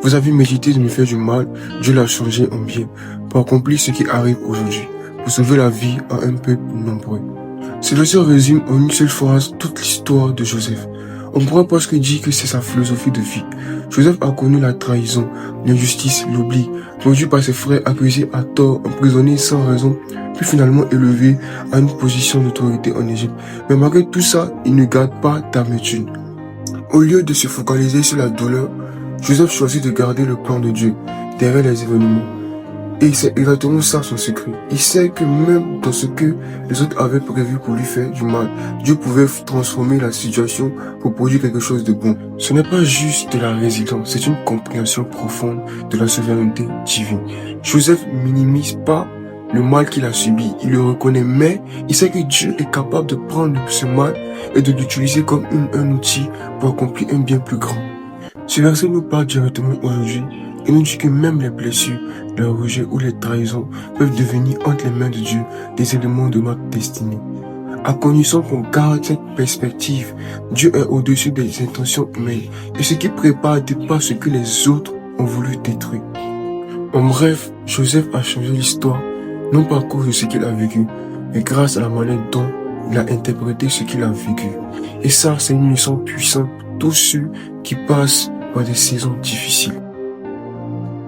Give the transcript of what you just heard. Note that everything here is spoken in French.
Vous avez médité de me faire du mal, Dieu l'a changé en bien, pour accomplir ce qui arrive aujourd'hui, pour sauver la vie à un peuple nombreux. Ce verset résume en une seule phrase toute l'histoire de Joseph. On pourrait presque dire que c'est sa philosophie de vie. Joseph a connu la trahison, l'injustice, l'oubli, vendu par ses frères, accusé à tort, emprisonné sans raison, puis finalement élevé à une position d'autorité en Égypte. Mais malgré tout ça, il ne garde pas d'amertume. Au lieu de se focaliser sur la douleur, Joseph choisit de garder le plan de Dieu derrière les événements. Et c'est exactement ça son secret. Il sait que même dans ce que les autres avaient prévu pour lui faire du mal, Dieu pouvait transformer la situation pour produire quelque chose de bon. Ce n'est pas juste de la résilience, c'est une compréhension profonde de la souveraineté divine. Joseph minimise pas le mal qu'il a subi, il le reconnaît, mais il sait que Dieu est capable de prendre ce mal et de l'utiliser comme un outil pour accomplir un bien plus grand. Ce verset nous parle directement aujourd'hui et nous dit que même les blessures, le rejet ou les trahisons peuvent devenir entre les mains de Dieu des éléments de notre destinée. À condition qu'on garde cette perspective, Dieu est au-dessus des intentions humaines et ce qui prépare dépasse ce que les autres ont voulu détruire. En bref, Joseph a changé l'histoire, non pas à cause de ce qu'il a vécu, mais grâce à la manière dont il a interprété ce qu'il a vécu. Et ça, c'est une leçon puissante pour tous ceux qui passent par des saisons difficiles.